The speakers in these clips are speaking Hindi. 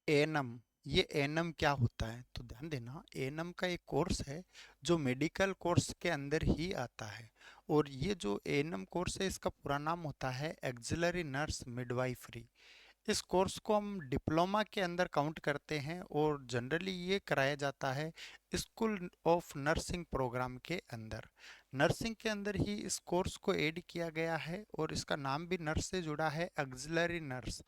एएनएम, ये एएनएम क्या होता है? तो ध्यान देना, एएनएम का एक कोर्स है जो मेडिकल कोर्स के अंदर ही आता है। और ये जो एएनएम कोर्स है इसका पूरा नाम होता है एक्सिलरी नर्स मिडवाइफरी। इस कोर्स को हम डिप्लोमा के अंदर काउंट करते हैं और जनरली ये कराया जाता है स्कूल ऑफ नर्सिंग प्रोग्राम के अंदर। नर्सिंग के अंदर ही इस कोर्स को ऐड किया गया है और इसका नाम भी नर्स से जुड़ा है, एक्सिलरी नर्स।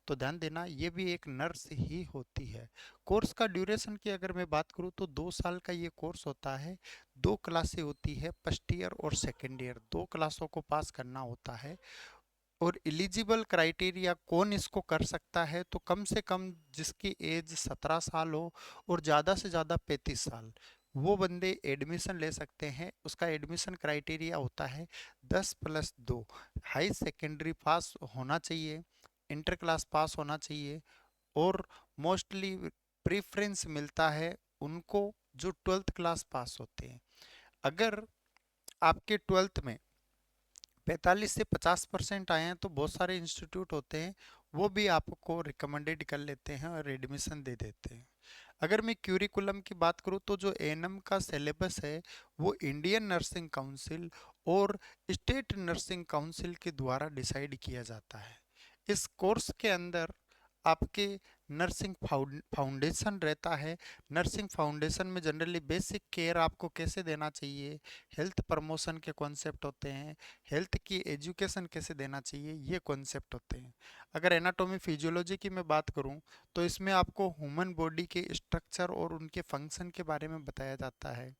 तो ध्यान देना, ये भी एक नर्स ही होती है। कोर्स का ड्यूरेशन की अगर मैं बात करूँ तो 2 साल का ये कोर्स होता है। 2 क्लासें होती है, फर्स्ट ईयर और सेकेंड ईयर, 2 क्लासों को पास करना होता है। और एलिजिबल क्राइटेरिया कौन इसको कर सकता है? तो कम से कम जिसकी एज 17 साल हो और ज़्यादा से ज़्यादा 35 साल, वो बंदे एडमिशन ले सकते हैं। उसका एडमिशन क्राइटेरिया होता है 10+2, हाई सेकेंडरी पास होना चाहिए, इंटर क्लास पास होना चाहिए। और मोस्टली प्रेफरेंस मिलता है उनको जो 12th क्लास पास होते हैं। अगर आपके 12th में 45 से 50% आए हैं तो बहुत सारे इंस्टीट्यूट होते हैं वो भी आपको रिकमेंडेड कर लेते हैं और एडमिशन दे देते हैं। अगर मैं क्यूरिकुलम की बात करूं तो जो एएनएम का सिलेबस है वो इंडियन नर्सिंग काउंसिल और स्टेट नर्सिंग काउंसिल के द्वारा डिसाइड किया जाता है। इस कोर्स के अंदर आपके नर्सिंग फाउंडेशन रहता है। नर्सिंग फाउंडेशन में जनरली बेसिक केयर आपको कैसे देना चाहिए, हेल्थ प्रमोशन के कॉन्सेप्ट होते हैं, हेल्थ की एजुकेशन कैसे देना चाहिए, ये कॉन्सेप्ट होते हैं। अगर एनाटॉमी फिजियोलॉजी की मैं बात करूं तो इसमें आपको ह्यूमन बॉडी के स्ट्रक्चर और उनके फंक्शन के बारे में बताया जाता है।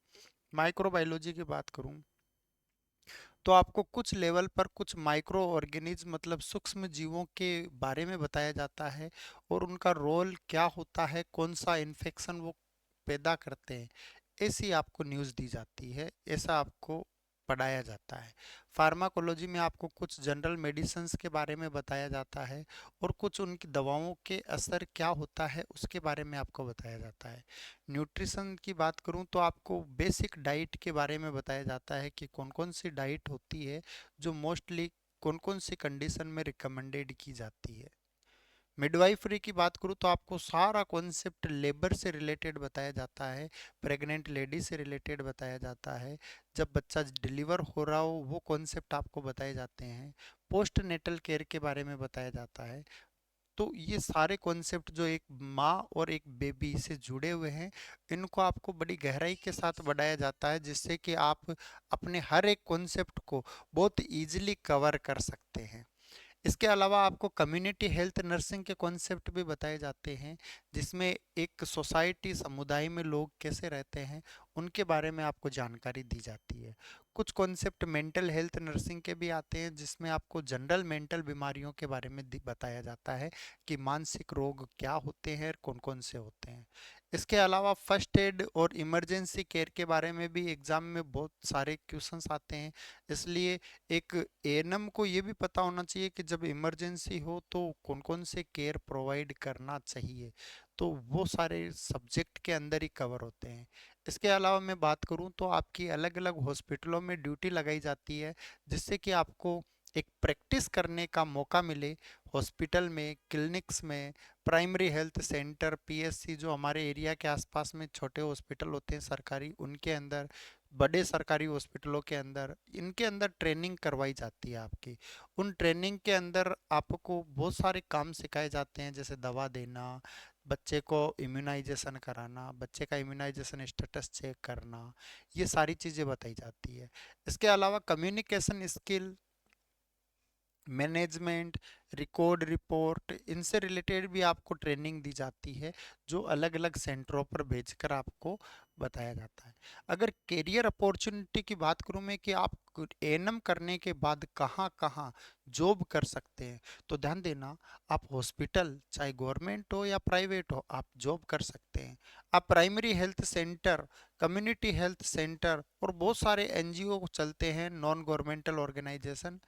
माइक्रोबायोलॉजी की बात करूं तो आपको कुछ लेवल पर कुछ माइक्रो ऑर्गेनिज्म मतलब सूक्ष्म जीवों के बारे में बताया जाता है और उनका रोल क्या होता है, कौन सा इन्फेक्शन वो पैदा करते हैं, ऐसी आपको न्यूज़ दी जाती है, ऐसा आपको पढ़ाया जाता है। फार्माकोलॉजी में आपको कुछ जनरल मेडिसिन्स के बारे में बताया जाता है और कुछ उनकी दवाओं के असर क्या होता है उसके बारे में आपको बताया जाता है। न्यूट्रिशन की बात करूं तो आपको बेसिक डाइट के बारे में बताया जाता है कि कौन कौन सी डाइट होती है जो मोस्टली कौन कौन सी कंडीशन में रिकमेंडेड की जाती है। मिडवाइफरी की बात करूँ तो आपको सारा कॉन्सेप्ट लेबर से रिलेटेड बताया जाता है, प्रेग्नेंट लेडी से रिलेटेड बताया जाता है, जब बच्चा डिलीवर हो रहा हो वो कॉन्सेप्ट आपको बताए जाते हैं, पोस्ट नेटल केयर के बारे में बताया जाता है। तो ये सारे कॉन्सेप्ट जो एक माँ और एक बेबी से जुड़े हुए हैं, इनको आपको बड़ी गहराई के साथ बढ़ाया जाता है जिससे कि आप अपने हर एक कॉन्सेप्ट को बहुत इजीली कवर कर सकते हैं। इसके अलावा आपको कम्युनिटी हेल्थ नर्सिंग के कॉन्सेप्ट भी बताए जाते हैं जिसमें एक सोसाइटी समुदाय में लोग कैसे रहते हैं उनके बारे में आपको जानकारी दी जाती है। कुछ कॉन्सेप्ट मेंटल हेल्थ नर्सिंग के भी आते हैं जिसमें आपको जनरल मेंटल बीमारियों के बारे में बताया जाता है कि मानसिक रोग क्या होते हैं, कौन कौन से होते हैं। इसके अलावा फर्स्ट एड और इमरजेंसी केयर के बारे में भी एग्जाम में बहुत सारे क्वेश्चंस आते हैं। इसलिए एक एएनएम को ये भी पता होना चाहिए कि जब इमरजेंसी हो तो कौन कौन से केयर प्रोवाइड करना चाहिए। तो वो सारे सब्जेक्ट के अंदर ही कवर होते हैं। इसके अलावा मैं बात करूं तो आपकी अलग अलग हॉस्पिटलों में ड्यूटी लगाई जाती है जिससे कि आपको एक प्रैक्टिस करने का मौका मिले हॉस्पिटल में, क्लिनिक्स में, प्राइमरी हेल्थ सेंटर, पीएससी जो हमारे एरिया के आसपास में छोटे हॉस्पिटल होते हैं सरकारी, उनके अंदर, बड़े सरकारी हॉस्पिटलों के अंदर, इनके अंदर ट्रेनिंग करवाई जाती है आपकी। उन ट्रेनिंग के अंदर आपको बहुत सारे काम सिखाए जाते हैं जैसे दवा देना, बच्चे को इम्यूनाइजेशन कराना, बच्चे का इम्यूनाइजेशन स्टेटस चेक करना, ये सारी चीज़ें बताई जाती है। इसके अलावा communication skill, management, record report, इनसे रिलेटेड भी आपको ट्रेनिंग दी जाती है जो अलग अलग सेंटरों पर भेजकर आपको बताया जाता है। अगर करियर अपॉर्चुनिटी की बात करूं मैं कि आप एएनएम करने के बाद कहां कहां जॉब कर सकते हैं, तो ध्यान देना, आप हॉस्पिटल चाहे गवर्नमेंट हो या प्राइवेट हो आप जॉब कर सकते हैं। आप primary health centre, community health centre और बहुत सारे एनजीओ चलते हैं, नॉन गवर्नमेंटल ऑर्गेनाइजेशन,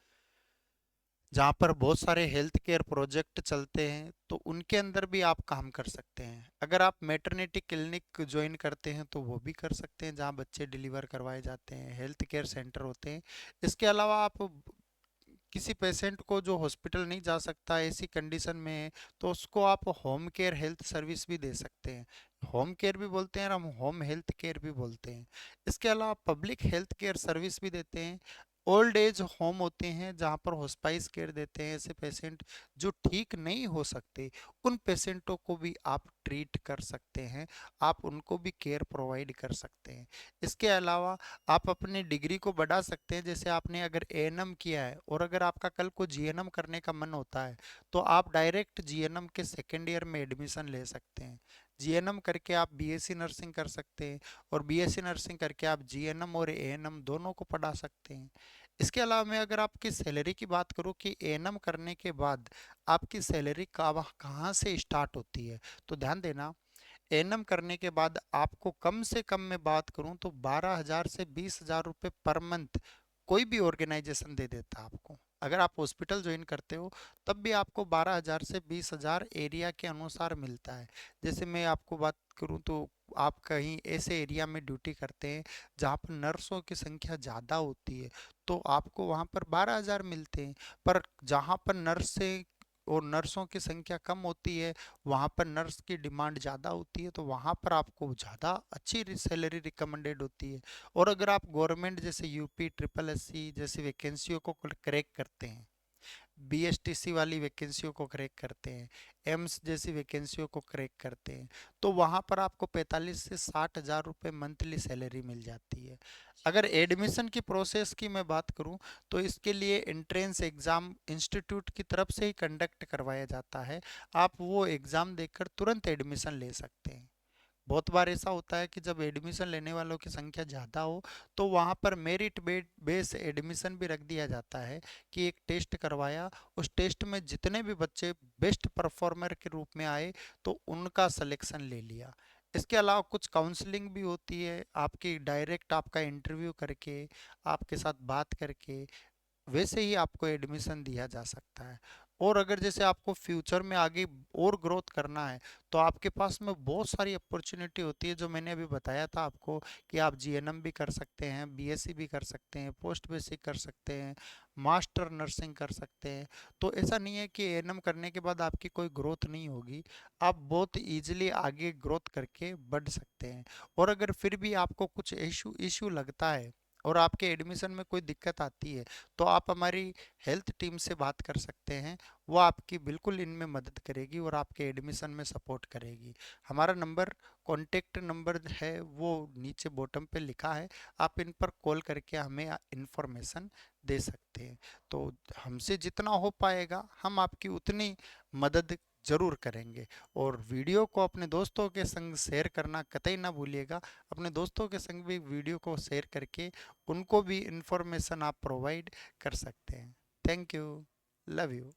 जहाँ पर बहुत सारे हेल्थ केयर प्रोजेक्ट चलते हैं, तो उनके अंदर भी आप काम कर सकते हैं। अगर आप मैटरनिटी क्लिनिक ज्वाइन करते हैं तो वो भी कर सकते हैं जहाँ बच्चे डिलीवर करवाए जाते हैं, हेल्थ केयर सेंटर होते हैं। इसके अलावा आप किसी पेशेंट को जो हॉस्पिटल नहीं जा सकता ऐसी कंडीशन में है, तो उसको आप होम केयर हेल्थ सर्विस भी दे सकते हैं। होम केयर भी बोलते हैं और हम होम हेल्थ केयर भी बोलते हैं। इसके अलावा पब्लिक हेल्थ केयर सर्विस भी देते हैं। ओल्ड एज होम होते हैं जहाँ पर हॉस्पाइस केयर देते हैं ऐसे पेशेंट जो ठीक नहीं हो सकते, उन पेशेंटों को भी आप ट्रीट कर सकते हैं, आप उनको भी केयर प्रोवाइड कर सकते हैं। इसके अलावा आप अपनी डिग्री को बढ़ा सकते हैं। जैसे आपने अगर एएनएम किया है और अगर आपका कल को जीएनएम करने का मन होता है, तो आप डायरेक्ट जीएनएम के सेकेंड ईयर में एडमिशन ले सकते हैं। जीएनएम करके आप बीएससी नर्सिंग कर सकते हैं और बीएससी नर्सिंग करके आप जीएनएम और एएनएम दोनों को पढ़ा सकते हैं। इसके अलावा मैं अगर आपकी सैलरी की बात करूं कि एएनएम करने के बाद आपकी सैलरी कहाँ से स्टार्ट होती है, तो ध्यान देना, एएनएम करने के बाद आपको कम से कम मैं बात करूं तो 12,000 से 20,000 रुपये पर मंथ कोई भी ऑर्गेनाइजेशन दे देता है आपको। अगर आप हॉस्पिटल ज्वाइन करते हो तब भी आपको 12,000 से 20,000 एरिया के अनुसार मिलता है। जैसे मैं आपको बात करूं तो आप कहीं ऐसे एरिया में ड्यूटी करते हैं जहां पर नर्सों की संख्या ज़्यादा होती है, तो आपको वहां पर 12,000 मिलते हैं। पर जहां पर नर्सें और नर्सों की संख्या कम होती है, वहाँ पर नर्स की डिमांड ज़्यादा होती है, तो वहाँ पर आपको ज़्यादा अच्छी सैलरी रिकमेंडेड होती है। और अगर आप गवर्नमेंट जैसे यूपी ट्रिपल एससी जैसी वैकेंसियों को क्रैक करते हैं, बीएसटीसी वाली वैकेंसियों को क्रैक करते हैं, एम्स जैसी वैकेंसियों को क्रैक करते हैं, तो वहाँ पर आपको 45 से 60,000 रुपये मंथली सैलरी मिल जाती है। अगर एडमिशन की प्रोसेस की मैं बात करूँ तो इसके लिए एंट्रेंस एग्ज़ाम इंस्टीट्यूट की तरफ से ही कंडक्ट करवाया जाता है। आप वो एग्ज़ाम देकर तुरंत एडमिशन ले सकते हैं। बहुत बार ऐसा होता है कि जब एडमिशन लेने वालों की संख्या ज़्यादा हो तो वहाँ पर मेरिट बेस एडमिशन भी रख दिया जाता है कि एक टेस्ट करवाया, उस टेस्ट में जितने भी बच्चे बेस्ट परफॉर्मर के रूप में आए तो उनका सिलेक्शन ले लिया। इसके अलावा कुछ काउंसलिंग भी होती है, आपकी डायरेक्ट आपका इंटरव्यू करके, आपके साथ बात करके वैसे ही आपको एडमिशन दिया जा सकता है। और अगर जैसे आपको फ्यूचर में आगे और ग्रोथ करना है तो आपके पास में बहुत सारी अपॉर्चुनिटी होती है, जो मैंने अभी बताया था आपको कि आप जीएनएम भी कर सकते हैं, बीएससी भी कर सकते हैं, पोस्ट बेसिक कर सकते हैं, मास्टर नर्सिंग कर सकते हैं। तो ऐसा नहीं है कि एएनएम करने के बाद आपकी कोई ग्रोथ नहीं होगी, आप बहुत इजीली आगे ग्रोथ करके बढ़ सकते हैं। और अगर फिर भी आपको कुछ इशू इशू लगता है और आपके एडमिशन में कोई दिक्कत आती है, तो आप हमारी हेल्थ टीम से बात कर सकते हैं। वो आपकी बिल्कुल इनमें मदद करेगी और आपके एडमिशन में सपोर्ट करेगी। हमारा नंबर, कॉन्टेक्ट नंबर है वो नीचे बॉटम पे लिखा है, आप इन पर कॉल करके हमें इंफॉर्मेशन दे सकते हैं। तो हमसे जितना हो पाएगा हम आपकी उतनी मदद ज़रूर करेंगे। और वीडियो को अपने दोस्तों के संग शेयर करना कतई ना भूलिएगा। अपने दोस्तों के संग भी वीडियो को शेयर करके उनको भी इंफॉर्मेशन आप प्रोवाइड कर सकते हैं। Thank you. Love you.